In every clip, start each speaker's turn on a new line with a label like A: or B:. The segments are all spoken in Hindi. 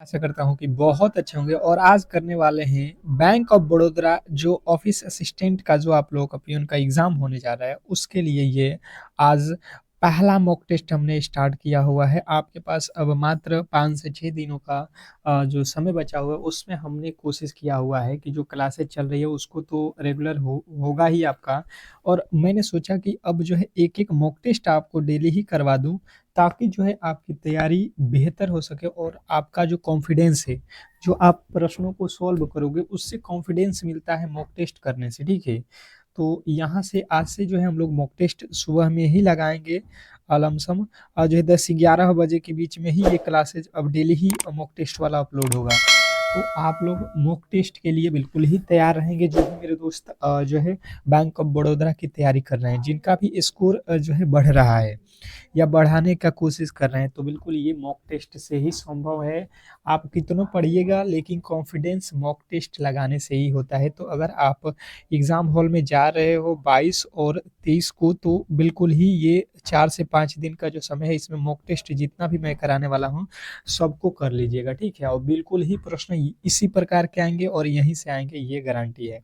A: आशा करता हूँ कि बहुत अच्छे होंगे और आज करने वाले हैं बैंक ऑफ बड़ौदा जो ऑफिस असिस्टेंट का जो आप लोगों का पीओन का एग्जाम होने जा रहा है उसके लिए ये आज पहला मॉक टेस्ट हमने स्टार्ट किया हुआ है। आपके पास अब मात्र 5 से 6 दिनों का जो समय बचा हुआ है उसमें हमने कोशिश किया हुआ है कि जो क्लासेस चल रही है उसको तो रेगुलर होगा ही आपका। और मैंने सोचा कि अब जो है एक एक मॉक टेस्ट आपको डेली ही करवा दूं ताकि जो है आपकी तैयारी बेहतर हो सके और आपका जो कॉन्फिडेंस है, जो आप प्रश्नों को सॉल्व करोगे उससे कॉन्फिडेंस मिलता है मॉक टेस्ट करने से, ठीक है? तो यहाँ से आज से जो है हम लोग मॉक टेस्ट सुबह में ही लगाएँगे लमसम जो है 10 से 11 बजे के बीच में ही ये क्लासेस अब डेली ही मॉक टेस्ट वाला अपलोड होगा। तो आप लोग मॉक टेस्ट के लिए बिल्कुल ही तैयार रहेंगे जो भी मेरे दोस्त जो है बैंक ऑफ बड़ौदा की तैयारी कर रहे हैं, जिनका भी स्कोर जो है बढ़ रहा है या बढ़ाने का कोशिश कर रहे हैं, तो बिल्कुल ये मॉक टेस्ट से ही संभव है। आप कितना पढ़िएगा लेकिन कॉन्फिडेंस मॉक टेस्ट लगाने से ही होता है। तो अगर आप एग्ज़ाम हॉल में जा रहे हो 22 और 23 को, तो बिल्कुल ही ये 4 से 5 दिन का जो समय है इसमें मॉक टेस्ट जितना भी मैं कराने वाला हूँ सबको कर लीजिएगा, ठीक है? और बिल्कुल ही प्रश्न इसी प्रकार के आएँगे और यहीं से आएँगे, ये गारंटी है।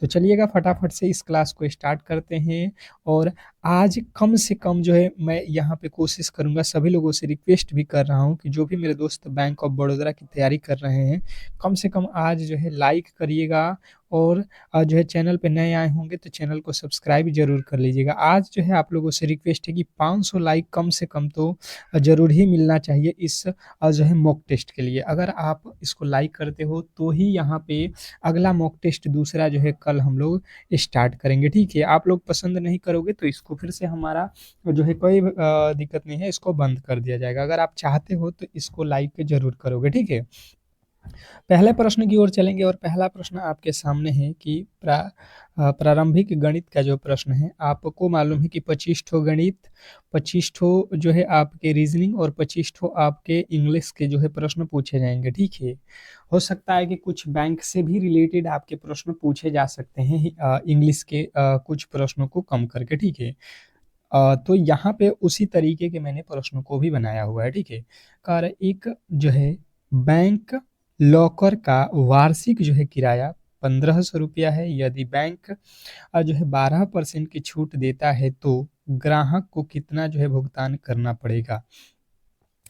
A: तो चलिएगा फटाफट से इस क्लास को स्टार्ट करते हैं। और आज कम से कम जो है मैं यहाँ पे कोशिश करूँगा, सभी लोगों से रिक्वेस्ट भी कर रहा हूँ कि जो भी मेरे दोस्त बैंक ऑफ बड़ौदा की तैयारी कर रहे हैं, कम से कम आज जो है लाइक करिएगा और जो है चैनल पे नए आए होंगे तो चैनल को सब्सक्राइब ज़रूर कर लीजिएगा। आज जो है आप लोगों से रिक्वेस्ट है कि 500 लाइक कम से कम तो ज़रूर ही मिलना चाहिए इस जो है मॉक टेस्ट के लिए। अगर आप इसको लाइक करते हो तो ही यहाँ पे अगला मॉक टेस्ट दूसरा जो है कल हम लोग स्टार्ट करेंगे, ठीक है? आप लोग पसंद नहीं करोगे तो इसको फिर से हमारा जो है कोई दिक्कत नहीं है, इसको बंद कर दिया जाएगा। अगर आप चाहते हो तो इसको लाइक ज़रूर करोगे, ठीक है? पहले प्रश्न की ओर चलेंगे और पहला प्रश्न आपके सामने है कि प्रारंभिक गणित का जो प्रश्न है, आपको मालूम है कि 25 ठो गणित, 25 ठो जो है आपके रीजनिंग और 25 ठो आपके इंग्लिश के जो है प्रश्न पूछे जाएंगे, ठीक है? हो सकता है कि कुछ बैंक से भी रिलेटेड आपके प्रश्न पूछे जा सकते हैं इंग्लिश के कुछ प्रश्नों को कम करके, ठीक है? तो यहाँ पे उसी तरीके के मैंने प्रश्नों को भी बनाया हुआ है, ठीक है? एक जो है बैंक लॉकर का वार्षिक जो है किराया 1500 रुपया है। यदि बैंक जो है 12% की छूट देता है तो ग्राहक को कितना जो है भुगतान करना पड़ेगा?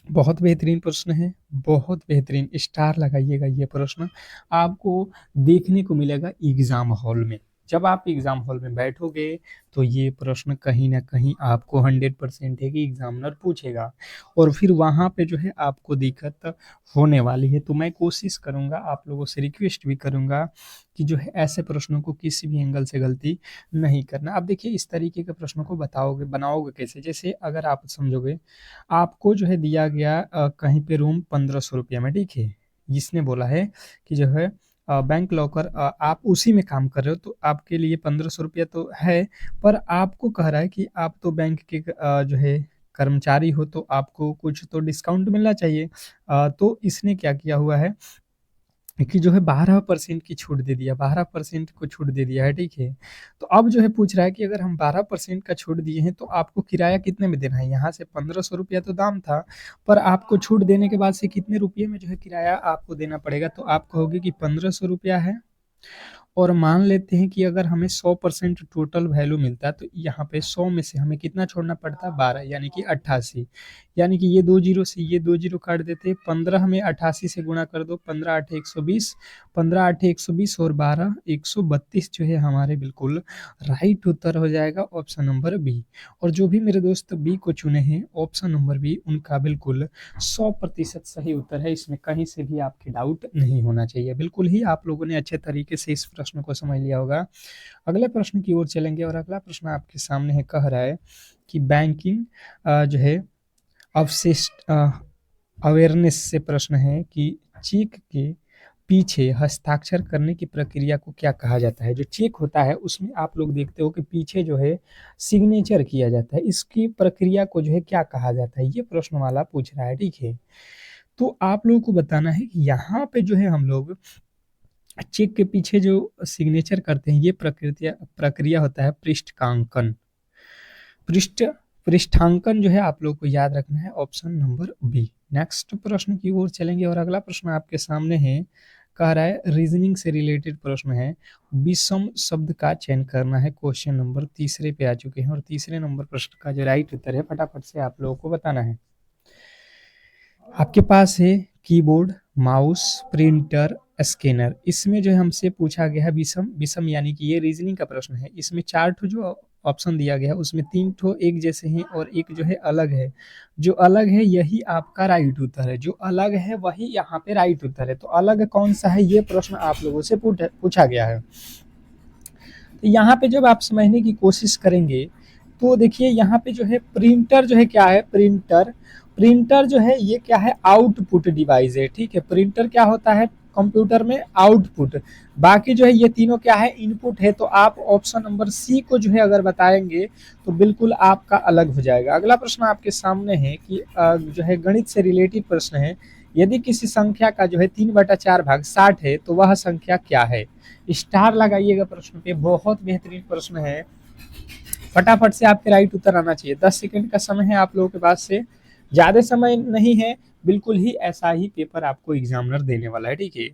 A: बहुत बेहतरीन प्रश्न है, बहुत बेहतरीन, स्टार लगाइएगा ये प्रश्न आपको देखने को मिलेगा एग्ज़ाम हॉल में। जब आप एग्ज़ाम हॉल में बैठोगे तो ये प्रश्न कहीं न कहीं आपको 100% है कि एग्ज़ामिनर पूछेगा और फिर वहाँ पे जो है आपको दिक्कत होने वाली है। तो मैं कोशिश करूँगा, आप लोगों से रिक्वेस्ट भी करूँगा कि जो है ऐसे प्रश्नों को किसी भी एंगल से गलती नहीं करना। अब देखिए इस तरीके के प्रश्नों को बनाओगे कैसे? जैसे अगर आप समझोगे, आपको जो है दिया गया कहीं पे रूम 1500 रुपया में, ठीक है? जिसने बोला है कि जो है बैंक लॉकर आप उसी में काम कर रहे हो तो आपके लिए 1500 रुपया तो है, पर आपको कह रहा है कि आप तो बैंक के जो है कर्मचारी हो तो आपको कुछ तो डिस्काउंट मिलना चाहिए। तो इसने क्या किया हुआ है कि जो है 12% की छूट दे दिया, 12% को छूट दे दिया है, ठीक है? तो अब जो है पूछ रहा है कि अगर हम 12% का छूट दिए हैं तो आपको किराया कितने में देना है? यहाँ से 1500 रुपया तो दाम था, पर आपको छूट देने के बाद से कितने रुपये में जो है किराया आपको देना पड़ेगा? तो आप कहोगे कि 1500 रुपया है और मान लेते हैं कि अगर हमें 100% टोटल वैल्यू मिलता है तो यहाँ पे 100 में से हमें कितना छोड़ना पड़ता है? 12 यानी कि 88। यानी कि ये 2 जीरो से ये 2 जीरो काट देते हैं, 15 में 88 से गुणा कर दो, 15 आठे 120, 15 आठे 120 और 12 132 जो है हमारे बिल्कुल राइट उत्तर हो जाएगा ऑप्शन नंबर बी। और जो भी मेरे दोस्त बी को चुने हैं ऑप्शन नंबर बी उनका बिल्कुल 100% सही उत्तर है, इसमें कहीं से भी आपके डाउट नहीं होना चाहिए। बिल्कुल ही आप लोगों ने अच्छे तरीके से इस प्रश्न को समझ लिया होगा। अगले प्रश्न की ओर चलेंगे और अगला प्रश्न आपके सामने है, कह रहा है कि बैंकिंग जो है अवशिष्ट अवेयरनेस से प्रश्न है कि चेक के पीछे हस्ताक्षर करने की प्रक्रिया को क्या कहा जाता है? जो चेक होता है उसमें आप लोग देखते हो कि पीछे जो है सिग्नेचर किया जाता है, इसकी प्रक्रिया को जो है क्या कहा जाता है? ये प्रश्न वाला पूछ रहा है, ठीक है? तो आप लोगों को बताना है कि यहाँ पे जो है हम लोग चेक के पीछे जो सिग्नेचर करते हैं ये प्रक्रिया प्रक्रिया होता है पृष्ठ का अंकन। पृष्ठ पृष्ठांकन जो है आप लोग को याद रखना है ऑप्शन नंबर बी। नेक्स्ट प्रश्न की ओर चलेंगे और अगला प्रश्न आपके सामने है, कह रहा है रीजनिंग से रिलेटेड प्रश्न है, विषम शब्द का चयन करना है। क्वेश्चन नंबर तीसरे पे आ चुके हैं और तीसरे नंबर प्रश्न का जो राइट उत्तर है फटाफट से आप लोगों को बताना है। आपके पास है कीबोर्ड, माउस, प्रिंटर, स्कैनर। इसमें जो है हमसे पूछा गया है विषम, विषम यानी कि ये रीजनिंग का प्रश्न है। इसमें 4 ठो जो ऑप्शन दिया गया है उसमें 3 ठो एक जैसे हैं और एक जो है अलग है। जो अलग है यही आपका राइट उत्तर है, जो अलग है वही यहाँ पे राइट उत्तर है। तो अलग कौन सा है ये प्रश्न आप लोगों से पूछा गया है। तो यहाँ पे जब आप समझने की कोशिश करेंगे तो देखिए यहाँ पे जो है प्रिंटर जो है क्या है, प्रिंटर, प्रिंटर जो है ये क्या है, आउटपुट डिवाइस है। ठीक है, प्रिंटर क्या होता है कंप्यूटर में, आउटपुट। बाकी जो है ये तीनों क्या है, इनपुट है। तो आप ऑप्शन नंबर सी को जो है अगर बताएंगे तो बिल्कुल आपका अलग हो जाएगा। अगला प्रश्न आपके सामने है कि जो है गणित से रिलेटेड प्रश्न है, यदि किसी संख्या का जो है 3/4 भाग 60 है तो वह संख्या क्या है। स्टार लगाइएगा प्रश्न पे, बहुत बेहतरीन प्रश्न है। फटाफट से आपके राइट उत्तर आना चाहिए। 10 सेकंड का समय है आप लोगों के पास से, ज्यादा समय नहीं है। बिल्कुल ही ऐसा ही पेपर आपको एग्जामिनर देने वाला है। ठीक है,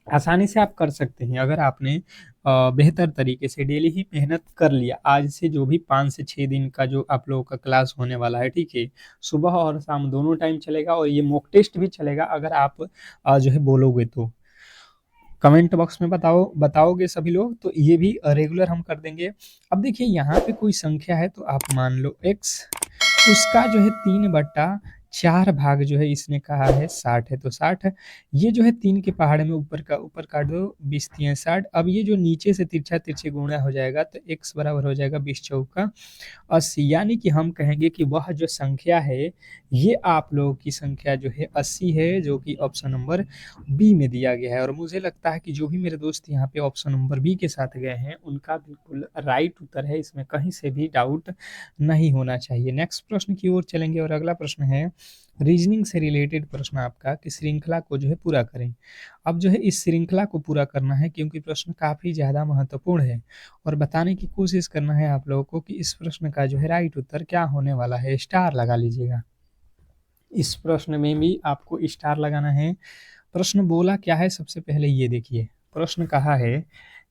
A: आसानी से आप कर सकते हैं अगर आपने बेहतर तरीके से डेली ही मेहनत कर लिया। आज से जो भी 5 से 6 दिन का जो आप लोगों का क्लास होने वाला है, ठीक है, सुबह और शाम दोनों टाइम चलेगा और ये मॉक टेस्ट भी चलेगा। अगर आप जो है बोलोगे तो कमेंट बॉक्स में बताओगे सभी लोग तो ये भी रेगुलर हम कर देंगे। अब देखिए यहाँ पे कोई संख्या है तो आप मान लो x, उसका जो है 3/4 भाग जो है इसने कहा है 60 है तो 60 है। ये जो है 3 के पहाड़े में ऊपर काट दो, 20 3 60। अब ये जो नीचे से तिरछा तिरछे गुणा हो जाएगा तो x बराबर हो जाएगा 20 चौका 80। यानी कि हम कहेंगे कि वह जो संख्या है ये आप लोगों की संख्या जो है 80 है, जो कि ऑप्शन नंबर बी में दिया गया है। और मुझे लगता है कि जो भी मेरे दोस्त यहाँ पे ऑप्शन नंबर बी के साथ गए हैं उनका बिल्कुल राइट उत्तर है, इसमें कहीं से भी डाउट नहीं होना चाहिए। नेक्स्ट प्रश्न की ओर चलेंगे और अगला प्रश्न है रीजनिंग से रिलेटेड प्रश्न आपका कि श्रृंखला को जो है पूरा करें। अब जो है इस श्रृंखला को पूरा करना है क्योंकि प्रश्न काफी ज्यादा महत्वपूर्ण है और बताने की कोशिश करना है आप लोगों को कि इस प्रश्न का जो है राइट उत्तर क्या होने वाला है। स्टार लगा लीजिएगा, इस प्रश्न में भी आपको स्टार लगाना है। प्रश्न बोला क्या है सबसे पहले ये देखिए, प्रश्न कहा है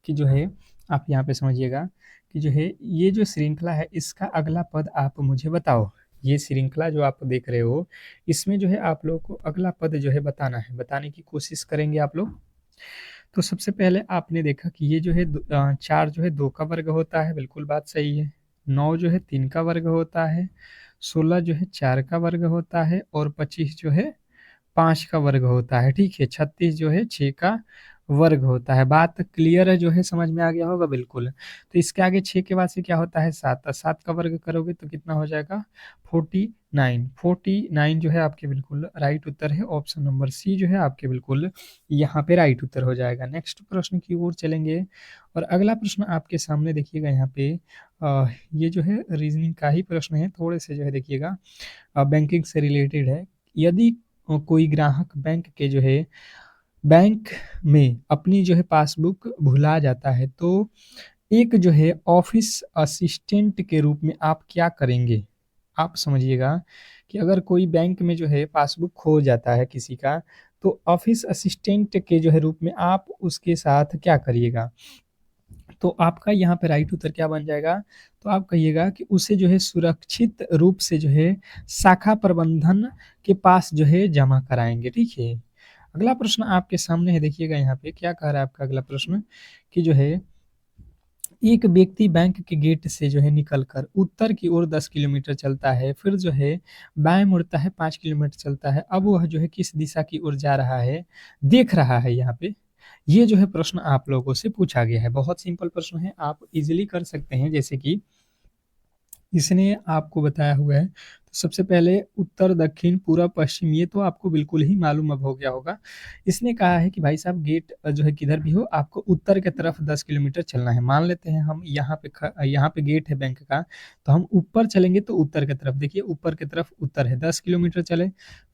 A: कि जो है आप यहाँ पे समझिएगा कि जो है ये जो श्रृंखला है इसका अगला पद आप मुझे बताओ। ये श्रृंखला जो आप देख रहे हो इसमें जो है आप लोग को अगला पद जो है बताना है, बताने की कोशिश करेंगे आप लोग। तो सबसे पहले आपने देखा कि ये जो है 4 जो है 2 का वर्ग होता है, बिल्कुल बात सही है। 9 जो है 3 का वर्ग होता है, 16 जो है 4 का वर्ग होता है और 25 जो है 5 का वर्ग होता है। ठीक है, 36 जो है 6 का वर्ग होता है। बात क्लियर है, जो है समझ में आ गया होगा बिल्कुल। तो इसके आगे 6 के बाद से क्या होता है 7, 7 का वर्ग करोगे तो कितना हो जाएगा 49। 49 जो है आपके बिल्कुल राइट उत्तर है। ऑप्शन नंबर सी जो है आपके बिल्कुल यहाँ पे राइट उत्तर हो जाएगा। नेक्स्ट प्रश्न की ओर चलेंगे और अगला प्रश्न आपके सामने देखिएगा यहाँ पे ये जो है रीजनिंग का ही प्रश्न है, थोड़े से जो है देखिएगा बैंकिंग से रिलेटेड है। यदि कोई ग्राहक बैंक में अपनी जो है पासबुक भुला जाता है तो एक जो है ऑफिस असिस्टेंट के रूप में आप क्या करेंगे। आप समझिएगा कि अगर कोई बैंक में जो है पासबुक खो जाता है किसी का तो ऑफिस असिस्टेंट के जो है रूप में आप उसके साथ क्या करिएगा। तो आपका यहाँ पे राइट उत्तर क्या बन जाएगा, तो आप कहिएगा कि उसे जो है सुरक्षित रूप से जो है शाखा प्रबंधन के पास जो है जमा कराएंगे। ठीक है, अगला प्रश्न आपके सामने है, देखिएगा यहाँ पे क्या कह रहा है आपका अगला प्रश्न कि जो है एक व्यक्ति बैंक के गेट से जो है निकलकर उत्तर की ओर 10 किलोमीटर चलता है, फिर जो है बाएं मुड़ता है 5 किलोमीटर चलता है। अब वह जो है किस दिशा की ओर जा रहा है देख रहा है यहाँ पे। ये जो है प्रश्न आप लोगों से पूछा गया है, बहुत सिंपल प्रश्न है, आप इजीली कर सकते हैं। जैसे कि इसने आपको बताया हुआ है तो सबसे पहले उत्तर दक्षिण पूर्व पश्चिम ये तो आपको बिल्कुल ही मालूम अब हो गया होगा। इसने कहा है कि भाई साहब गेट जो है किधर भी हो आपको उत्तर की तरफ 10 किलोमीटर चलना है। मान लेते हैं हम यहाँ पे गेट है बैंक का, तो हम ऊपर चलेंगे तो उत्तर की तरफ, देखिए ऊपर की तरफ उत्तर है, 10 किलोमीटर चले।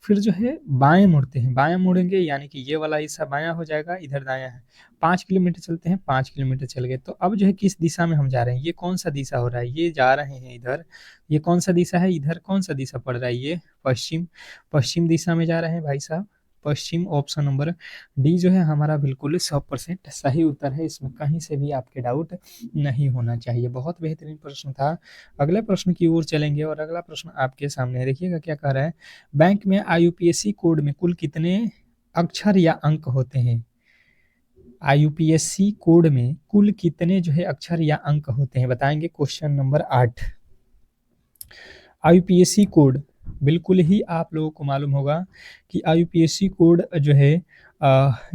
A: फिर जो है बाएं मुड़ते हैं, बाएं मुड़ेंगे यानी कि ये वाला हिस्सा बायां हो जाएगा, इधर दायां है। 5 किलोमीटर चलते हैं, 5 किलोमीटर चल गए। तो अब जो है किस दिशा में हम जा रहे हैं, ये कौन सा दिशा हो रहा है, ये जा रहे हैं इधर। ये कौन-सा दिशा है? इधर कौन-सा दिशा पड़ रहा है ये? पश्चिम, पश्चिम दिशा में जा रहे हैं भाई साहब, पश्चिम। ऑप्शन नंबर डी जो है हमारा बिल्कुल 100% सही उत्तर है, इसमें कहीं से भी आपके डाउट नहीं होना चाहिए। बहुत बेहतरीन प्रश्न था। अगले प्रश्न की ओर चलेंगे और अगला प्रश्न आपके सामने है। देखिएगा क्या कह रहा है, बैंक में आईयूपीएसी कोड में कुल कितने अक्षर या अंक होते हैं? आईयूपीएसी कोड में कुल कितने जो है अक्षर या अंक होते हैं, बताएंगे। क्वेश्चन नंबर 8, आईयूपीएसी कोड बिल्कुल ही आप लोगों को मालूम होगा कि आईयूपीएसी कोड जो है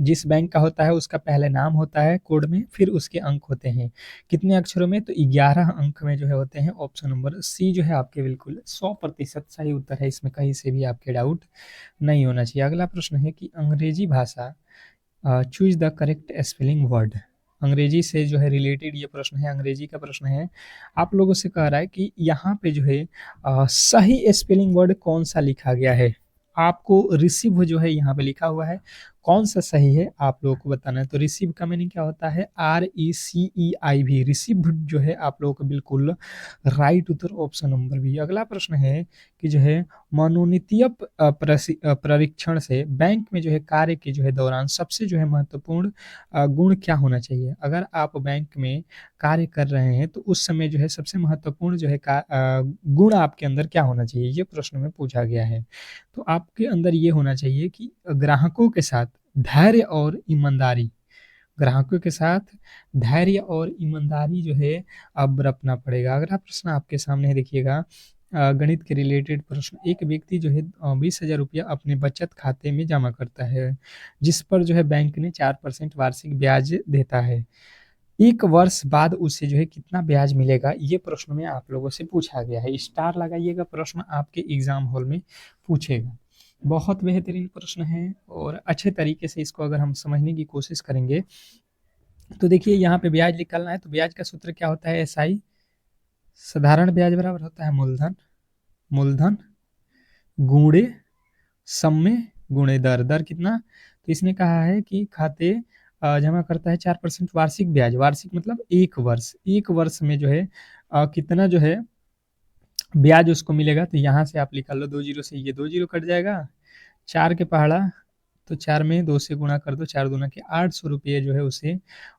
A: जिस बैंक का होता है उसका पहले नाम होता है कोड में, फिर उसके अंक होते हैं कितने अक्षरों में? तो 11 अंक में जो है होते हैं। ऑप्शन नंबर सी जो है आपके बिल्कुल 100% सही उत्तर है, इसमें कहीं से भी आपके डाउट नहीं होना चाहिए। अगला प्रश्न है कि अंग्रेजी भाषा, choose the correct spelling word. अंग्रेजी से जो है रिलेटेड ये प्रश्न है, अंग्रेजी का प्रश्न है। आप लोगों से कह रहा है कि यहाँ पे जो है सही स्पेलिंग वर्ड कौन सा लिखा गया है? आपको रिसीव जो है यहाँ पे लिखा हुआ है, कौन सा सही है आप लोगों को बताना है। तो रिसीव का मीनिंग क्या होता है? RECEIV, रिसीव जो है आप लोगों को बिल्कुल राइट उत्तर, ऑप्शन नंबर बी। अगला प्रश्न है कि जो है मनोनीतीय परीक्षण से बैंक में जो है कार्य के जो है दौरान सबसे जो है महत्वपूर्ण गुण क्या होना चाहिए? अगर आप बैंक में कार्य कर रहे हैं तो उस समय जो है सबसे महत्वपूर्ण जो है गुण आपके अंदर क्या होना चाहिए, ये प्रश्न में पूछा गया है। तो आपके अंदर ये होना चाहिए कि ग्राहकों के साथ धैर्य और ईमानदारी, ग्राहकों के साथ धैर्य और ईमानदारी जो है अब बरतना पड़ेगा। अगला प्रश्न आपके सामने है, देखिएगा गणित के रिलेटेड प्रश्न। एक व्यक्ति जो है 20,000 रुपया अपने बचत खाते में जमा करता है, जिस पर जो है बैंक ने 4% वार्षिक ब्याज देता है। एक वर्ष बाद उसे जो है कितना ब्याज मिलेगा, ये प्रश्न में आप लोगों से पूछा गया है। स्टार लगाइएगा, प्रश्न आपके एग्जाम हॉल में पूछेगा। बहुत बेहतरीन प्रश्न है और अच्छे तरीके से इसको अगर हम समझने की कोशिश करेंगे तो देखिए यहाँ पे ब्याज निकालना है, तो ब्याज का सूत्र क्या होता है? एसआई, साधारण ब्याज बराबर होता है मूलधन, मूलधन गुणे समय गुणे दर, दर कितना? तो इसने कहा है कि खाते जमा करता है 4% वार्षिक ब्याज, वार्षिक मतलब एक वर्ष, एक वर्ष में जो है कितना जो है ब्याज उसको मिलेगा। तो यहाँ से आप निकाल लो, 2 जीरो से ये 2 जीरो कट जाएगा, 4 के पहाड़ा तो 4 में 2 से गुणा कर दो, 4 दूना के 800 रुपये जो है उसे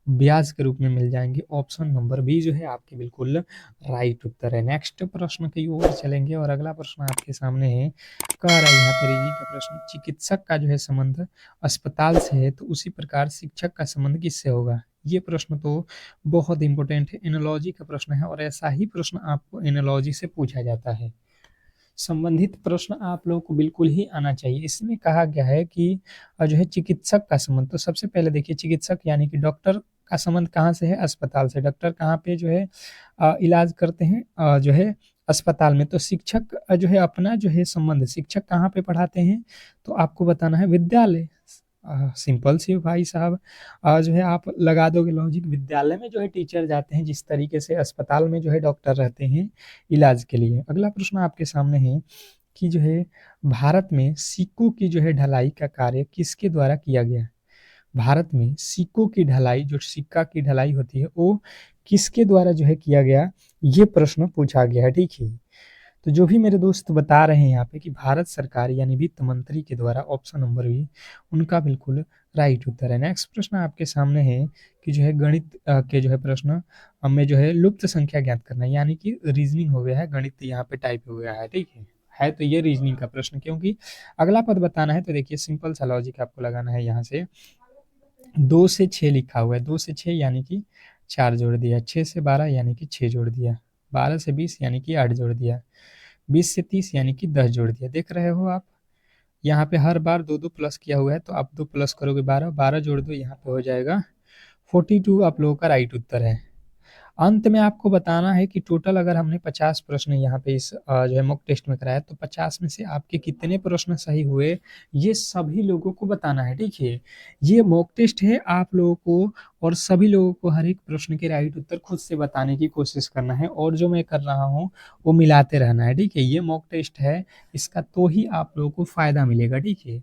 A: ब्याज के रूप में मिल जाएंगे। ऑप्शन नंबर बी जो है आपके बिल्कुल राइट उत्तर है। नेक्स्ट प्रश्न की ओर चलेंगे और अगला प्रश्न आपके सामने है, कह रहा है यहाँ पे रीजनिंग का प्रश्न, चिकित्सक का जो है संबंध अस्पताल से है तो उसी प्रकार शिक्षक का संबंध किससे होगा? ये प्रश्न तो बहुत इंपॉर्टेंट है, एनालॉजी का प्रश्न है और ऐसा ही प्रश्न आपको एनालॉजी से पूछा जाता है। संबंधित प्रश्न आप लोगों को बिल्कुल ही आना चाहिए। इसमें कहा गया है कि जो है चिकित्सक का संबंध, तो सबसे पहले देखिए चिकित्सक यानी कि डॉक्टर का संबंध कहाँ से है? अस्पताल से। डॉक्टर कहाँ पे जो है इलाज करते हैं? जो है अस्पताल में। तो शिक्षक जो है अपना जो है संबंध, शिक्षक कहाँ पे पढ़ाते हैं? तो आपको बताना है विद्यालय। सिंपल सी भाई साहब, जो है आप लगा दोगे लॉजिक, विद्यालय में जो है टीचर जाते हैं, जिस तरीके से अस्पताल में जो है डॉक्टर रहते हैं इलाज के लिए। अगला प्रश्न आपके सामने है कि जो है भारत में सिक्कों की जो है ढलाई का कार्य किसके द्वारा किया गया? भारत में सिक्कों की ढलाई, जो सिक्का की ढलाई होती है वो किसके द्वारा जो है किया गया, ये प्रश्न पूछा गया है। ठीक है, तो जो भी मेरे दोस्त बता रहे हैं यहाँ पे कि भारत सरकार यानी वित्त मंत्री के द्वारा, ऑप्शन नंबर बी उनका बिल्कुल राइट उत्तर है। नेक्स्ट प्रश्न आपके सामने है कि जो है गणित के जो है प्रश्न में जो है लुप्त संख्या ज्ञात करना है, यानी कि रीजनिंग हो गया है, गणित यहाँ पे टाइप हो गया है। ठीक है तो ये रीजनिंग का प्रश्न, क्योंकि अगला पद बताना है। तो देखिए सिंपल सा लॉजिक आपको लगाना है, यहाँ से 2 से 6 लिखा हुआ है, 2 से 6 यानी कि 4 जोड़ दिया, 6 से 12 यानी कि 6 जोड़ दिया, 12 से 20 यानी कि 8 जोड़ दिया, 20 से 30 यानी कि 10 जोड़ दिया। देख रहे हो आप, यहाँ पे हर बार 2 2 प्लस किया हुआ है, तो आप 2 प्लस करोगे 12, 12 जोड़ दो, यहाँ पे हो जाएगा 42। आप लोगों का राइट उत्तर है। अंत में आपको बताना है कि टोटल अगर हमने 50 प्रश्न यहाँ पे इस जो है मॉक टेस्ट में कराया, तो 50 में से आपके कितने प्रश्न सही हुए, ये सभी लोगों को बताना है। ठीक है, ये मॉक टेस्ट है, आप लोगों को और सभी लोगों को हर एक प्रश्न के राइट उत्तर खुद से बताने की कोशिश करना है और जो मैं कर रहा हूँ वो मिलाते रहना है। ठीक है, ये मॉक टेस्ट है, इसका तो ही आप लोगों को फायदा मिलेगा। ठीक है,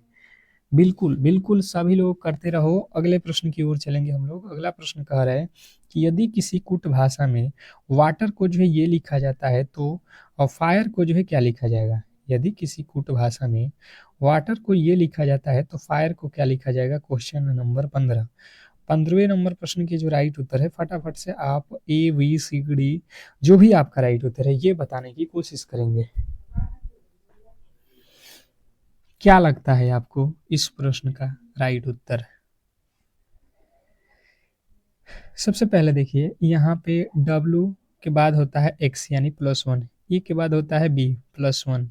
A: बिल्कुल, बिल्कुल सभी लोग करते रहो। अगले प्रश्न की ओर चलेंगे हम लोग। अगला प्रश्न कह रहा है कि यदि किसी कूट भाषा में वाटर को जो है ये लिखा जाता है तो फायर को जो है क्या लिखा जाएगा? यदि किसी कूट भाषा में वाटर को ये लिखा जाता है तो फायर को क्या लिखा जाएगा? Question number 15। 15वें नंबर प्रश्न की जो राइट उत्तर है फटाफट से आप ए, बी, सी, डी जो भी आपका राइट उत्तर है ये बताने की कोशिश करेंगे। क्या लगता है आपको इस प्रश्न का राइट उत्तर? सबसे पहले देखिए यहाँ पे W के बाद होता है x यानी +1, E के बाद होता है B +1,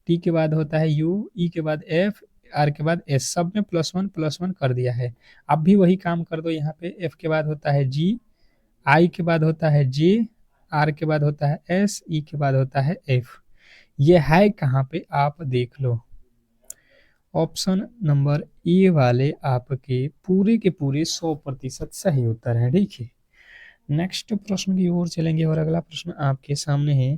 A: T के बाद होता है U, E के बाद F, R के बाद S, सब में +1 कर दिया है। अब भी वही काम कर दो। यहाँ पे F के बाद होता है G, I के बाद होता है J, R के बाद होता है S, E के बाद होता है F। ये है कहाँ पे आप देख लो। ऑप्शन नंबर ए वाले आपके पूरे के पूरे 100% सही उत्तर है। ठीक है, नेक्स्ट प्रश्न की ओर चलेंगे और अगला प्रश्न आपके सामने है।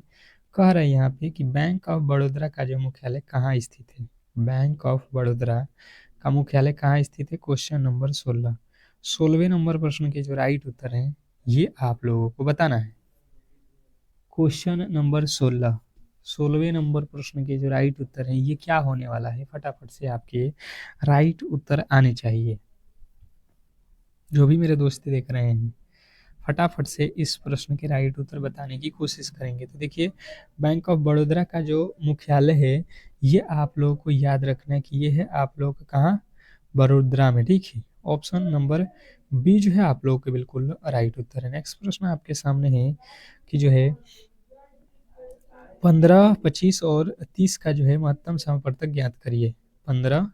A: कह रहा है यहाँ पे कि बैंक ऑफ बड़ौदा का जो मुख्यालय कहाँ स्थित है? बैंक ऑफ बड़ौदा का मुख्यालय कहाँ स्थित है? Question number 16। 16वें नंबर प्रश्न के जो राइट उत्तर हैं ये आप लोगों को बताना है। क्वेश्चन नंबर 16, 16वें नंबर प्रश्न के जो राइट उत्तर हैं ये क्या होने वाला है? फटाफट से आपके राइट उत्तर आने चाहिए। जो भी मेरे दोस्त देख रहे हैं फटाफट से इस प्रश्न के राइट उत्तर बताने की कोशिश करेंगे। तो देखिए बैंक ऑफ बड़ौदा का जो मुख्यालय है ये आप लोगों को याद रखना है कि ये है आप लोगों का कहाँ? बड़ोदरा में। ठीक है, ऑप्शन नंबर बी जो है आप लोगों के बिल्कुल राइट उत्तर है। नेक्स्ट प्रश्न आपके सामने है कि जो है 15, 25 और 30 का जो है महत्तम समापवर्तक ज्ञात करिए। 15,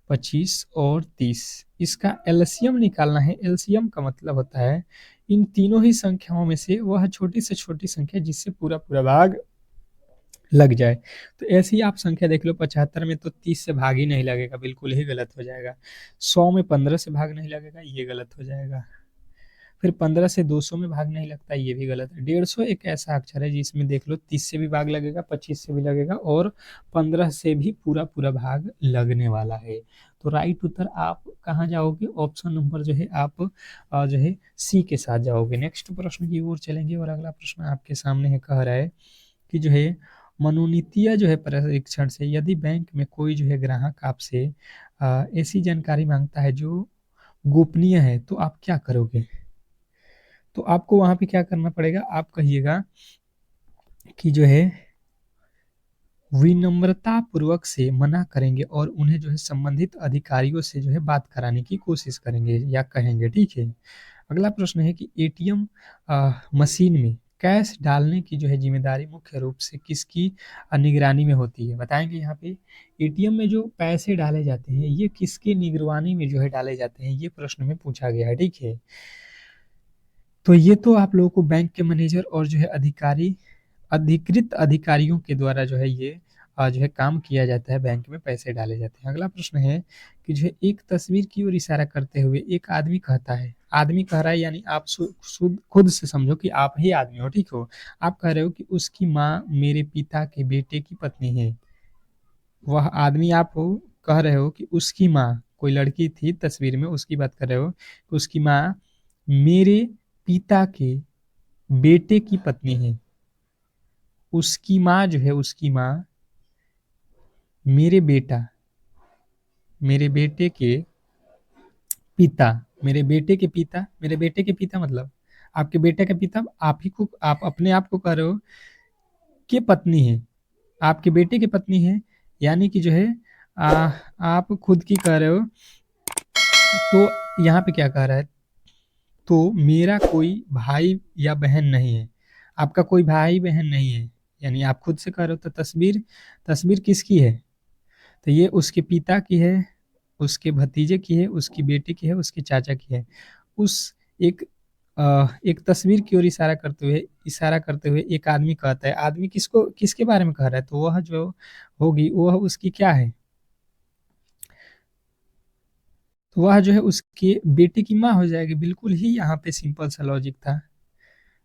A: 25 और 30 इसका एलसीएम निकालना है। एलसीएम का मतलब होता है इन तीनों ही संख्याओं में से वह छोटी से छोटी संख्या जिससे पूरा पूरा भाग लग जाए। तो ऐसी आप संख्या देख लो। 75 में तो 30 से भाग ही नहीं लगेगा, बिल्कुल ही गलत हो जाएगा। 100 में 15 से भाग नहीं लगेगा, ये गलत हो जाएगा। फिर 15 से 200 में भाग नहीं लगता, ये भी गलत है। 150 एक ऐसा अक्षर है जिसमें देख लो 30 से भी भाग लगेगा, 25 से भी लगेगा और 15 से भी पूरा पूरा भाग लगने वाला है। तो राइट उत्तर आप कहाँ जाओगे? ऑप्शन नंबर जो है आप जो है सी के साथ जाओगे। नेक्स्ट प्रश्न की ओर चलेंगे और अगला प्रश्न आपके सामने है। कह रहा है कि जो है मनोनीतीय जो है परीक्षण से यदि बैंक में कोई जो है ग्राहक आपसे ऐसी जानकारी मांगता है जो गोपनीय है तो आप क्या करोगे? तो आपको वहां पे क्या करना पड़ेगा? आप कहिएगा कि जो है विनम्रता पूर्वक से मना करेंगे और उन्हें जो है संबंधित अधिकारियों से जो है बात कराने की कोशिश करेंगे या कहेंगे। ठीक है, अगला प्रश्न है कि एटीएम मशीन में कैश डालने की जो है जिम्मेदारी मुख्य रूप से किसकी निगरानी में होती है? बताएंगे यहाँ पे एटीएम में जो पैसे डाले जाते हैं ये किसकी निगरानी में जो है डाले जाते हैं, ये प्रश्न में पूछा गया है। ठीक है, तो ये तो आप लोगों को बैंक के मैनेजर और जो है अधिकारी अधिकृत अधिकारियों के द्वारा जो है ये जो है काम किया जाता है, बैंक में पैसे डाले जाते हैं। अगला प्रश्न है कि जो है एक तस्वीर की ओर इशारा करते हुए एक आदमी कहता है, आदमी कह रहा है यानी आप खुद से समझो कि आप ही आदमी हो। ठीक हो, आप कह रहे हो कि उसकी माँ मेरे पिता के बेटे की पत्नी है। वह आदमी आप हो, कह रहे हो कि उसकी माँ, कोई लड़की थी तस्वीर में उसकी बात कर रहे हो कि उसकी माँ मेरे पिता के बेटे की पत्नी है। उसकी माँ जो है उसकी माँ मेरे बेटा मेरे बेटे के पिता मेरे बेटे के पिता मेरे बेटे के पिता मतलब आपके बेटे के पिता आप ही को, आप अपने आप को कह रहे हो कि पत्नी है, आपके बेटे की पत्नी है, यानी कि जो है आप खुद की कह रहे हो। तो यहाँ पे क्या कह रहा है? तो मेरा कोई भाई या बहन नहीं है, आपका कोई भाई बहन नहीं है, यानी आप खुद से कह रहे हो। तो तस्वीर तस्वीर किसकी है? तो ये उसके पिता की है, उसके भतीजे की है, उसकी बेटी की है, उसके चाचा की है। उस एक एक तस्वीर की ओर इशारा करते हुए एक आदमी कहता है। आदमी किसको किसके बारे में कह रहा है? तो वह जो होगी वह उसकी क्या है? तो वह जो है उसके बेटे की माँ हो जाएगी। बिल्कुल ही यहाँ पे सिंपल सा लॉजिक था।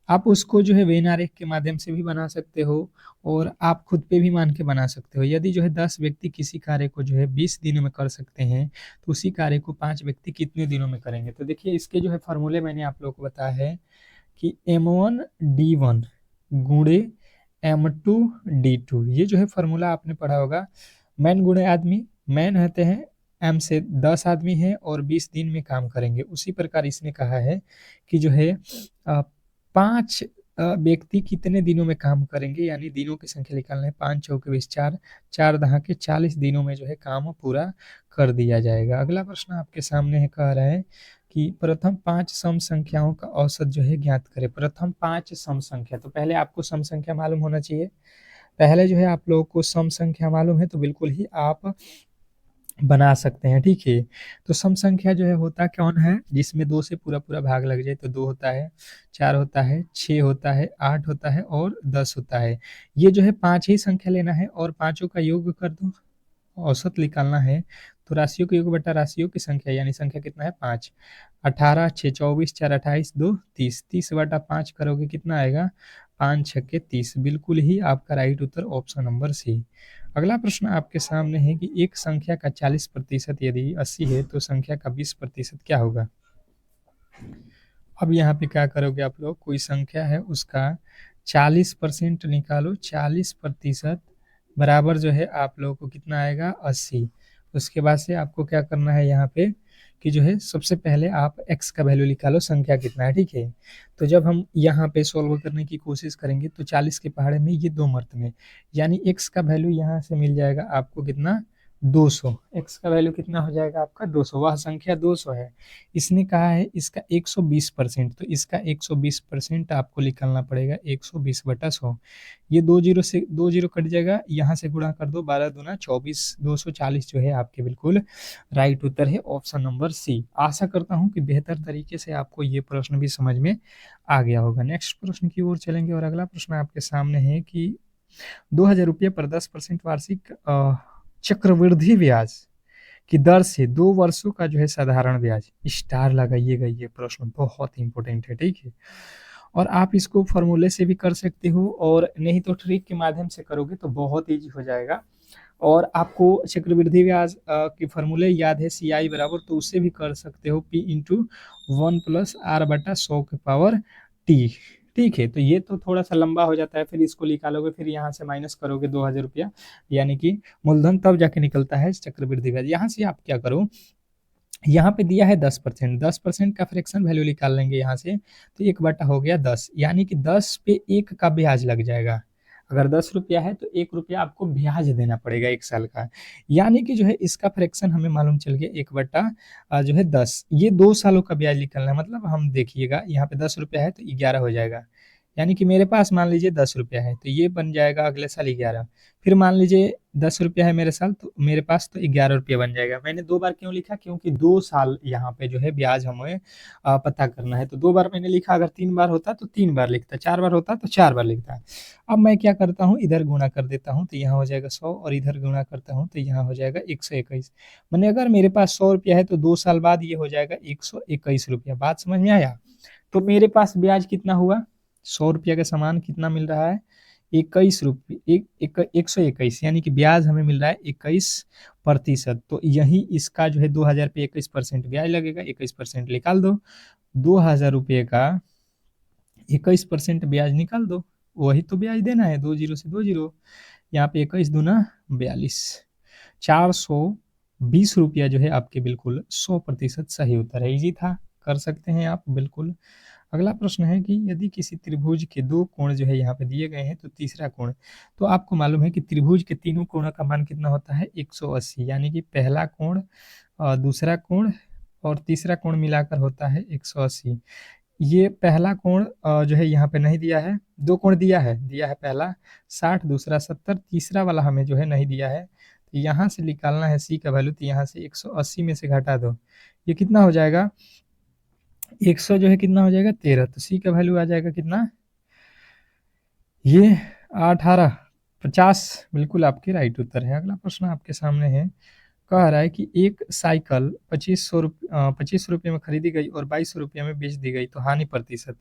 A: आप उसको जो है वेन आरेख के माध्यम से भी बना सकते हो और आप खुद पे भी मान के बना सकते हो। यदि जो है 10 व्यक्ति किसी कार्य को जो है 20 दिनों में कर सकते हैं, तो उसी कार्य को 5 व्यक्ति कितने दिनों में करेंगे? तो देखिए इसके जो है फॉर्मूले मैंने आप लोगों को बताया है कि M1D1 गुणे M2D2, ये जो है फॉर्मूला आपने पढ़ा होगा। मैन गुणे आदमी, मैन होते हैं एम से 10 आदमी हैं और 20 दिन में काम करेंगे। उसी प्रकार इसने कहा है कि जो है 5 व्यक्ति कितने दिनों में काम करेंगे, यानी दिनों की संख्या निकालना है। 5 चौके 20, 4 4 दहा के 40 दिनों में जो है काम पूरा कर दिया जाएगा। अगला प्रश्न आपके सामने है, कह रहा है कि प्रथम 5 सम संख्याओं का औसत जो है ज्ञात करें। प्रथम 5 सम संख्या, तो पहले आपको सम संख्या मालूम होना चाहिए। पहले जो है आप लोगों को सम संख्या मालूम है तो बिल्कुल ही आप बना सकते हैं, ठीक है। तो सम संख्या जो है होता कौन है, जिसमें 2 से पूरा पूरा भाग लग जाए, तो 2 होता है, 4 होता है, 6 होता है, 8 होता है और 10 होता है। ये जो है 5 ही संख्या लेना है और पांचों का योग कर दो, औसत निकालना है। तो राशियों के योग बटा राशियों की संख्या, यानी संख्या कितना है 5। 18 6 24 4 28 2 30, 30 बटा 5 करोगे कितना आएगा, 5 छक्के 30। बिल्कुल ही आपका राइट उत्तर ऑप्शन नंबर सी। अगला प्रश्न आपके सामने है कि एक संख्या का 40% यदि 80 है तो संख्या का 20% क्या होगा। अब यहाँ पे क्या करोगे आप लोग, कोई संख्या है उसका 40% निकालो, 40% बराबर जो है आप लोगों को कितना आएगा 80। उसके बाद से आपको क्या करना है यहाँ पे कि जो है सबसे पहले आप x का वैल्यू निकालो, संख्या कितना है, ठीक है। तो जब हम यहाँ पे सॉल्व करने की कोशिश करेंगे तो 40 के पहाड़े में ये 2 मर्त में, यानी x का वैल्यू यहाँ से मिल जाएगा आपको कितना 200। x का वैल्यू कितना हो जाएगा आपका 200, वह संख्या 200 है। इसने कहा है इसका 120%, तो इसका 120% आपको निकालना पड़ेगा 120 बटा 100। ये 2 जीरो से 2 जीरो कट जाएगा, यहाँ से गुणा कर दो, 12 दूना 24, 240 जो है आपके बिल्कुल राइट उत्तर है ऑप्शन नंबर सी। आशा करता हूँ कि बेहतर तरीके से आपको ये प्रश्न भी समझ में आ गया होगा। नेक्स्ट प्रश्न की ओर चलेंगे और अगला प्रश्न आपके सामने है कि 2000 रुपये पर 10% वार्षिक चक्रवृद्धि ब्याज की दर से 2 वर्षों का जो है साधारण ब्याज, स्टार लगाइएगा, ये प्रश्न बहुत इंपॉर्टेंट है, ठीक है। और आप इसको फॉर्मूले से भी कर सकते हो और नहीं तो ट्रिक के माध्यम से करोगे तो बहुत ईजी हो जाएगा। और आपको चक्रवृद्धि ब्याज के फॉर्मूले याद है, सी आई बराबर, तो उससे भी कर सकते हो पी इंटू 1 प्लस आर बटा 100 के पावर टी, ठीक है। तो ये तो थोड़ा सा लंबा हो जाता है, फिर इसको निकालोगे, फिर यहाँ से माइनस करोगे 2000 रुपया, यानी कि मूलधन, तब जाके निकलता है चक्रवृद्धि ब्याज। यहाँ से आप क्या करो, यहाँ पे दिया है 10%, 10% का फ्रैक्शन वैल्यू निकाल लेंगे यहाँ से, तो 1 बटा हो गया 10, यानी कि 10 पे 1 का ब्याज लग जाएगा। अगर 10 रुपया है तो 1 रुपया आपको ब्याज देना पड़ेगा 1 साल का, यानी कि जो है इसका फ्रैक्शन हमें मालूम चल गया 1 बटा जो है 10, ये 2 सालों का ब्याज निकलना है। मतलब हम देखिएगा यहाँ पे 10 रुपया है तो 11 हो जाएगा, यानी कि मेरे पास मान लीजिए 10 रुपया है तो ये बन जाएगा अगले साल 11। फिर मान लीजिए 10 रुपया है मेरे साल, तो मेरे पास तो 11 रुपया बन जाएगा। मैंने 2 बार क्यों लिखा, क्योंकि 2 साल यहाँ पे जो है ब्याज हमें पता करना है, तो 2 बार मैंने लिखा। अगर 3 बार होता तो 3 बार लिखता, 4 बार होता तो 4 बार लिखता। अब मैं क्या करता हूँ, इधर गुणा कर देता हूँ तो यहाँ हो जाएगा 100, और इधर गुणा करता हूँ तो यहाँ हो जाएगा 121। मैंने अगर मेरे पास 100 रुपया है तो 2 साल बाद ये हो जाएगा 121 रुपया। बात समझ में आया। तो मेरे पास ब्याज कितना हुआ, 100 रुपया के समान कितना मिल रहा है, 21 रुपये, 121, यानी कि ब्याज हमें मिल रहा है 21%। तो यही इसका जो है 2000 पे 21% ब्याज लगेगा, 21% निकाल दो, 2000 रुपये का 21% ब्याज निकाल दो, वही तो ब्याज देना है, 2 जीरो से 2 जीरो, यहाँ पे 21 दूना 42, 420 रुपया जो है आपके बिल्कुल 100% सही उत्तर है। इजी था, कर सकते हैं आप बिल्कुल। अगला प्रश्न है कि यदि किसी त्रिभुज के 2 कोण जो है यहाँ पे दिए गए हैं, तो तीसरा कोण, तो आपको मालूम है कि त्रिभुज के तीनों कोणों का मान कितना होता है 180, यानी कि पहला कोण, दूसरा कोण और तीसरा कोण मिलाकर होता है 180। ये पहला कोण जो है यहाँ पे नहीं दिया है, 2 कोण दिया है पहला 60, दूसरा 70, तीसरा वाला हमें जो है नहीं दिया है। तो यहाँ से निकालना है सी का वैल्यू, तो यहाँ से 180 में से घटा दो, ये कितना हो जाएगा 100 जो है कितना हो जाएगा 13, तो सी का वैल्यू आ जाएगा कितना, ये 18 50, बिल्कुल आपके राइट उत्तर है। अगला प्रश्न आपके सामने है, कह रहा है कि एक साइकिल 2500 रुपये में खरीदी गई और 2200 रुपये में बेच दी गई तो हानि प्रतिशत।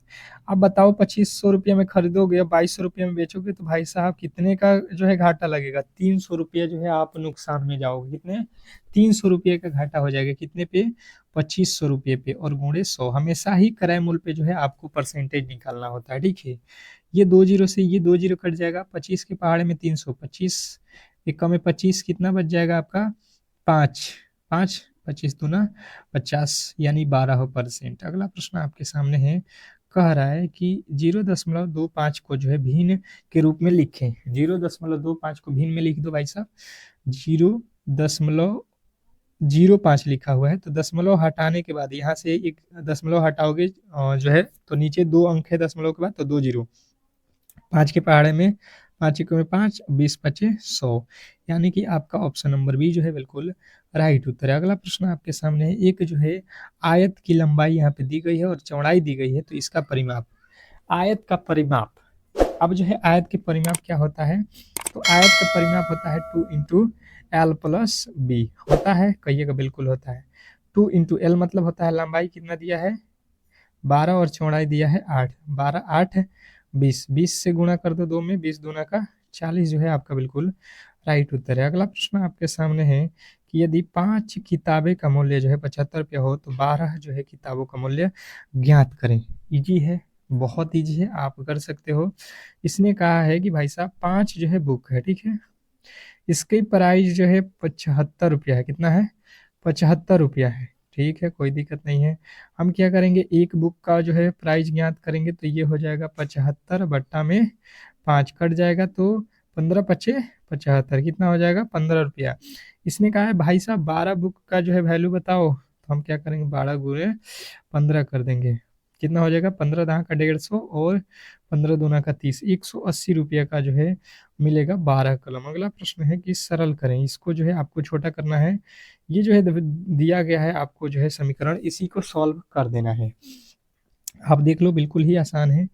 A: अब बताओ 2500 रुपये में खरीदोगे और 2200 रुपये में बेचोगे तो भाई साहब कितने का जो है घाटा लगेगा? 300 रुपये जो है आप नुकसान में जाओगे। कितने? 300 रुपये का घाटा हो जाएगा। कितने पे? 2500 रुपये पे और गुणे 100। हमेशा ही क्रय मूल्य पे जो है आपको परसेंटेज निकालना होता है, ठीक है। ये 2 जीरो से ये 2 जीरो कट जाएगा। 25 के पहाड़े में 300, 25 एक्का में 25 कितना बच जाएगा आपका? 5, 5, 25 दूना 50 यानी 12%। अगला प्रश्न आपके सामने है, कह रहा है कि 0.25 को जो है भिन्न के रूप में लिखें। 0.25 को भिन्न में लिख दो भाई साहब। 0.05 लिखा हुआ है तो दशमलव हटाने के बाद यहाँ से एक दशमलव हटाओगे जो है तो नीचे 2 अंक है दशमलव के बाद तो 2 जीरो। 5 के पहाड़े में 5 एकम में 5, 20 पचे 100 यानी कि आपका ऑप्शन नंबर बी जो है बिल्कुल राइट उत्तर है। अगला प्रश्न आपके सामने है, एक जो है आयत की लंबाई यहाँ पे दी गई है और चौड़ाई दी गई है तो इसका परिमाप। आयत का परिमाप। अब जो है आयत के परिमाप क्या होता है? तो आयत का परिमाप होता है 2 इंटू एल प्लस बी। होता है? कहिएगा बिल्कुल होता है। 2 इंटू एल मतलब होता है लंबाई कितना दिया है? 12 और चौड़ाई दिया है 8। 12, 8, 20। 20 से गुणा कर दो 2 में, 20 दूना का 40 जो है आपका बिल्कुल राइट उत्तर है। अगला प्रश्न आपके सामने है कि यदि 5 किताबें का मूल्य जो है 75 रुपया हो तो 12 जो है किताबों का मूल्य ज्ञात करें। इजी है, बहुत इजी है, आप कर सकते हो। इसने कहा है कि भाई साहब 5 जो है बुक है, ठीक है। इसकी प्राइस जो है 75 रुपया है। कितना है? 75 रुपया है, ठीक है, कोई दिक्कत नहीं है। हम क्या करेंगे, एक बुक का जो है प्राइस ज्ञात करेंगे तो ये हो जाएगा 75 बट्टा में 5 कट जाएगा तो 15 पचे 75 कितना हो जाएगा? 15 रुपया। इसने कहा है भाई साहब 12 बुक का जो है वैल्यू बताओ तो हम क्या करेंगे 12 गुणे 15 कर देंगे। कितना हो जाएगा? 15 दहा का 150 और 15 दूना का 30, 180 रुपया का जो है मिलेगा 12 कलम। अगला प्रश्न है कि सरल करें। इसको जो है आपको छोटा करना है। ये जो है दिया गया है आपको जो है समीकरण, इसी को सॉल्व कर देना है। आप देख लो बिल्कुल ही आसान है।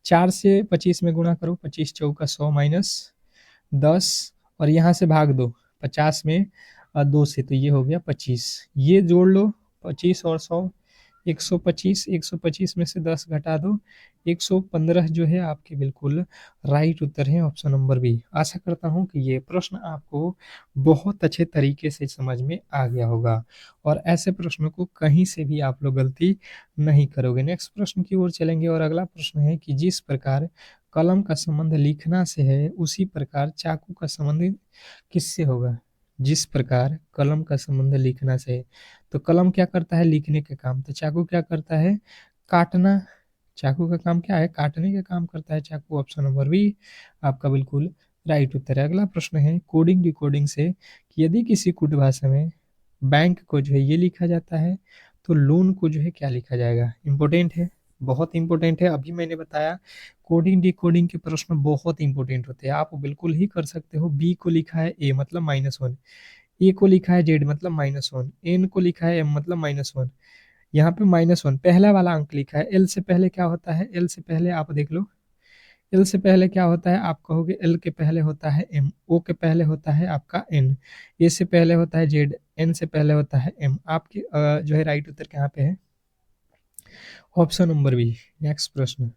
A: 4 से 25 में गुणा करो, 25 चौका 100 माइनस 10 और यहाँ से भाग दो 50 में 2 से तो ये हो गया 25। ये जोड़ लो 25 और 100 125, 125 में से 10 घटा दो 115 जो है आपके बिल्कुल राइट उत्तर है ऑप्शन नंबर बी। आशा करता हूँ कि ये प्रश्न आपको बहुत अच्छे तरीके से समझ में आ गया होगा और ऐसे प्रश्नों को कहीं से भी आप लोग गलती नहीं करोगे। नेक्स्ट प्रश्न की ओर चलेंगे और अगला प्रश्न है कि जिस प्रकार कलम का संबंध लिखना से है उसी प्रकार चाकू का संबंध किससे होगा? जिस प्रकार कलम का संबंध लिखना से है तो कलम क्या करता है? लिखने का काम। तो चाकू क्या करता है? काटना। चाकू का काम क्या है? काटने का काम करता है चाकू। ऑप्शन नंबर बी आपका बिल्कुल राइट उत्तर है। अगला प्रश्न है कोडिंग डिकोडिंग से कि यदि किसी कुट भाषा में बैंक को जो है ये लिखा जाता है तो लोन को जो है क्या लिखा जाएगा? इंपॉर्टेंट है, बहुत इंपॉर्टेंट है। अभी मैंने बताया कोडिंग डिकोडिंग के प्रश्न बहुत इंपॉर्टेंट होते हैं, आप बिल्कुल ही कर सकते हो। बी को लिखा है ए मतलब -1, ए को लिखा है जेड मतलब -1, एन को लिखा है एम मतलब -1। यहाँ पे -1 पहला वाला अंक लिखा है। एल से पहले क्या होता है? एल से पहले आप देख लो, एल से पहले क्या होता है? आप कहोगे एल के पहले होता है एम, ओ के पहले होता है आपका एन, ए से पहले होता है जेड, एन से पहले होता है एम। आपके जो है राइट उत्तर यहाँ पे है ऑप्शन नंबर बी। नेक्स्ट प्रश्न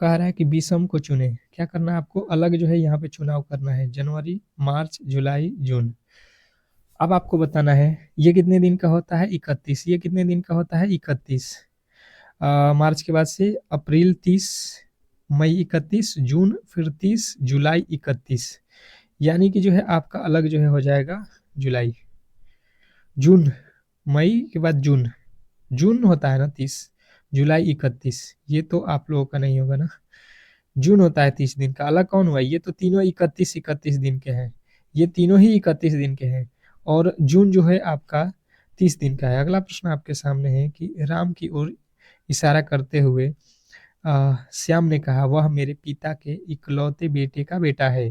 A: कह रहा है कि विषम को चुने। क्या करना है आपको? अलग जो है यहाँ पे चुनाव करना है। जनवरी, मार्च, जुलाई, जून। अब आपको बताना है ये कितने दिन का होता है? 31। ये कितने दिन का होता है? 31। मार्च के बाद से अप्रैल 30, मई 31, जून फिर 30, जुलाई 31। यानी कि जो है आपका अलग जो है हो जाएगा जुलाई, जून, मई के बाद जून। जून होता है ना 30, जुलाई 31। ये तो आप लोगों का नहीं होगा ना। जून होता है 30 दिन का। अलग कौन हुआ? ये तो तीनों 31 दिन के हैं। ये तीनों ही 31 दिन के हैं और जून जो है आपका 30 दिन का है। अगला प्रश्न आपके सामने है कि राम की ओर इशारा करते हुए श्याम ने कहा वह मेरे पिता के इकलौते बेटे का बेटा है।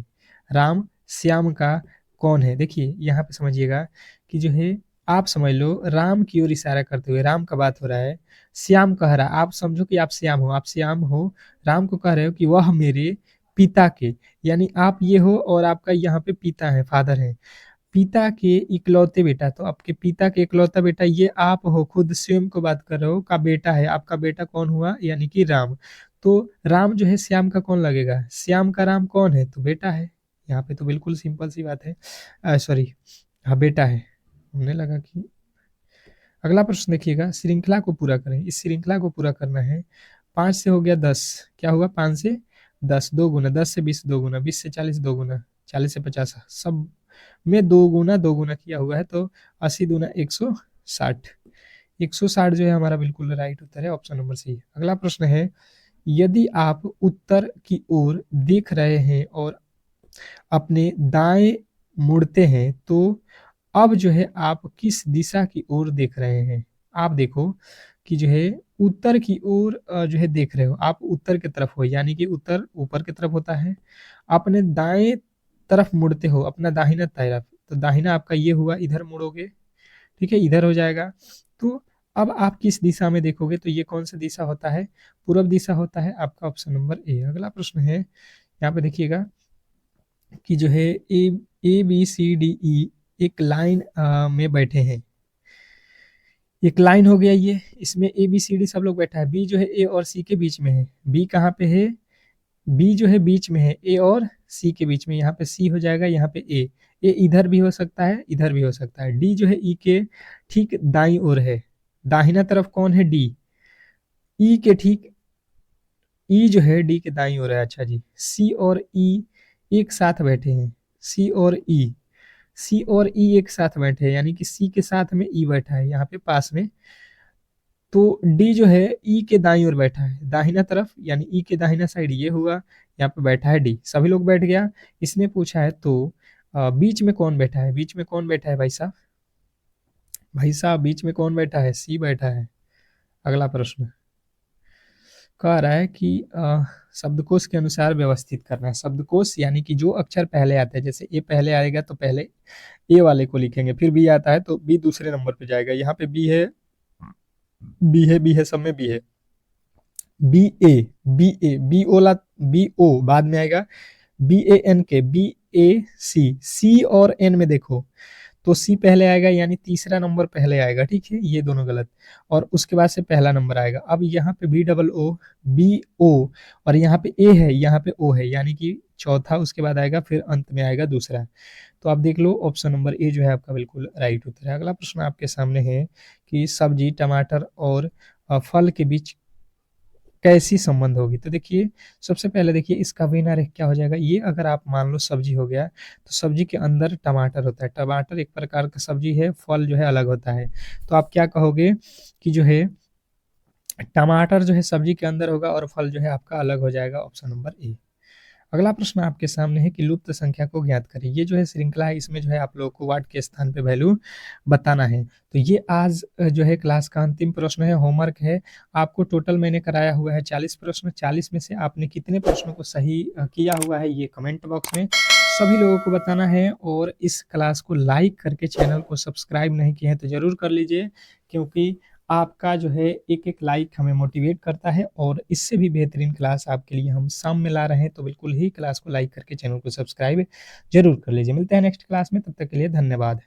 A: राम श्याम का कौन है? देखिए यहाँ पे समझिएगा कि जो है आप समझ लो राम की ओर इशारा करते हुए, राम का बात हो रहा है, श्याम कह रहा है, आप समझो कि आप श्याम हो, आप श्याम हो, राम को कह रहे हो कि वह मेरे पिता के, यानी आप ये हो और आपका यहाँ पे पिता है, फादर है। पिता के इकलौते बेटा, तो आपके पिता के इकलौता बेटा ये आप हो, खुद स्वयं को बात कर रहे हो, का बेटा है, आपका बेटा कौन हुआ, यानी कि राम। तो राम जो है श्याम का कौन लगेगा, श्याम का राम कौन है, तो बेटा है। यहाँ पे तो बिल्कुल सिंपल सी बात है, सॉरी, हाँ बेटा है। हमने लगा कि अगला प्रश्न देखिएगा, श्रृंखला को पूरा करें। इस श्रृंखला को पूरा करना है, 5 से हो गया 10, क्या हुआ 5 से 10, 2 गुना, 10 से 20 2 गुना, 20 से 40 2 गुना, 40 से 50, सब में 2 गुना किया हुआ है, तो 80 दूना 160, 160 जो है हमारा बिल्कुल राइट उत्तर है, ऑप्शन नंबर सी। अगला प्रश्न है, यदि आप उत्तर की ओर देख रहे हैं और अपने दाएं मुड़ते हैं तो अब जो है आप किस दिशा की ओर देख रहे हैं। आप देखो कि जो है उत्तर की ओर जो है देख रहे हो, आप उत्तर की तरफ हो, यानी कि उत्तर ऊपर की तरफ होता है। अपने दाएं तरफ मुड़ते हो, अपना दाहिना तरफ, तो दाहिना आपका ये हुआ, इधर मुड़ोगे, ठीक है, इधर हो जाएगा। तो अब आप किस दिशा में देखोगे, तो ये कौन सा दिशा होता है, पूर्व दिशा होता है, आपका ऑप्शन नंबर ए। अगला प्रश्न है, यहाँ पे देखिएगा कि जो है A B C D E एक लाइन में बैठे हैं, एक लाइन हो गया ये, इसमें ए बी सी डी सब लोग बैठा है, बी जो है ए और सी के बीच में है, बी कहाँ पे है, बी जो है बीच में है, ए और सी के बीच में, यहाँ पे सी हो जाएगा, यहाँ पे ए इधर भी हो सकता है, इधर भी हो सकता है। डी जो है ई के ठीक दाई ओर है, दाहिना तरफ कौन है, डी, ई के ठीक, ई जो है डी के दाई ओर है। अच्छा जी, सी और ई एक साथ बैठे हैं, सी और ई, सी और ई एक साथ बैठे हैं, यानी कि सी के साथ में ई बैठा है यहाँ पे पास में, तो डी जो है ई के दाईं ओर बैठा है, दाहिना तरफ, यानी ई के दाहिना साइड ये हुआ, यहाँ पे बैठा है डी, सभी लोग बैठ गया। इसने पूछा है तो बीच में कौन बैठा है, बीच में कौन बैठा है भाई साहब, भाई साहब बीच में कौन बैठा है, सी बैठा है। अगला प्रश्न कह रहा है कि शब्दकोश के अनुसार व्यवस्थित करना है। शब्दकोश यानी कि जो अक्षर पहले आता है, जैसे ए पहले आएगा तो पहले ए वाले को लिखेंगे, फिर बी आता है तो बी दूसरे नंबर पे जाएगा, यहाँ पे बी है, बी है, बी है, सब में बी है, बी ए, बी ए, बी ओला, बी ओ बाद में आएगा, बी ए एन के, बी ए सी, सी और एन में देखो तो सी पहले आएगा, यानी तीसरा नंबर पहले आएगा, ठीक है, ये दोनों गलत, और उसके बाद से पहला नंबर आएगा। अब यहाँ पे B double O, B O, और यहाँ पे ए है, यहाँ पे ओ है, यानी कि चौथा उसके बाद आएगा, फिर अंत में आएगा दूसरा। तो आप देख लो ऑप्शन नंबर ए जो है आपका बिल्कुल राइट उत्तर है। अगला प्रश्न आपके सामने है कि सब्जी, टमाटर और फल के बीच कैसी संबंध होगी। तो देखिए सबसे पहले देखिए इसका विनर क्या हो जाएगा, ये अगर आप मान लो सब्जी हो गया, तो सब्जी के अंदर टमाटर होता है, टमाटर एक प्रकार का सब्जी है, फल जो है अलग होता है, तो आप क्या कहोगे कि जो है टमाटर जो है सब्जी के अंदर होगा और फल जो है आपका अलग हो जाएगा, ऑप्शन नंबर ए। अगला प्रश्न आपके सामने है कि लुप्त संख्या को ज्ञात करें। ये जो है श्रृंखला है, इसमें जो है आप लोगों को वाट के स्थान पे वैल्यू बताना है। तो ये आज जो है क्लास का अंतिम प्रश्न है, होमवर्क है। आपको टोटल मैंने कराया हुआ है 40 प्रश्न, 40 में से आपने कितने प्रश्नों को सही किया हुआ है ये कमेंट बॉक्स में सभी लोगों को बताना है। और इस क्लास को लाइक करके चैनल को सब्सक्राइब नहीं किए हैं तो जरूर कर लीजिए, क्योंकि आपका जो है एक-एक लाइक हमें मोटिवेट करता है, और इससे भी बेहतरीन क्लास आपके लिए हम शाम में ला रहे हैं, तो बिल्कुल ही क्लास को लाइक करके चैनल को सब्सक्राइब ज़रूर कर लीजिए। मिलते हैं नेक्स्ट क्लास में, तब तक के लिए धन्यवाद।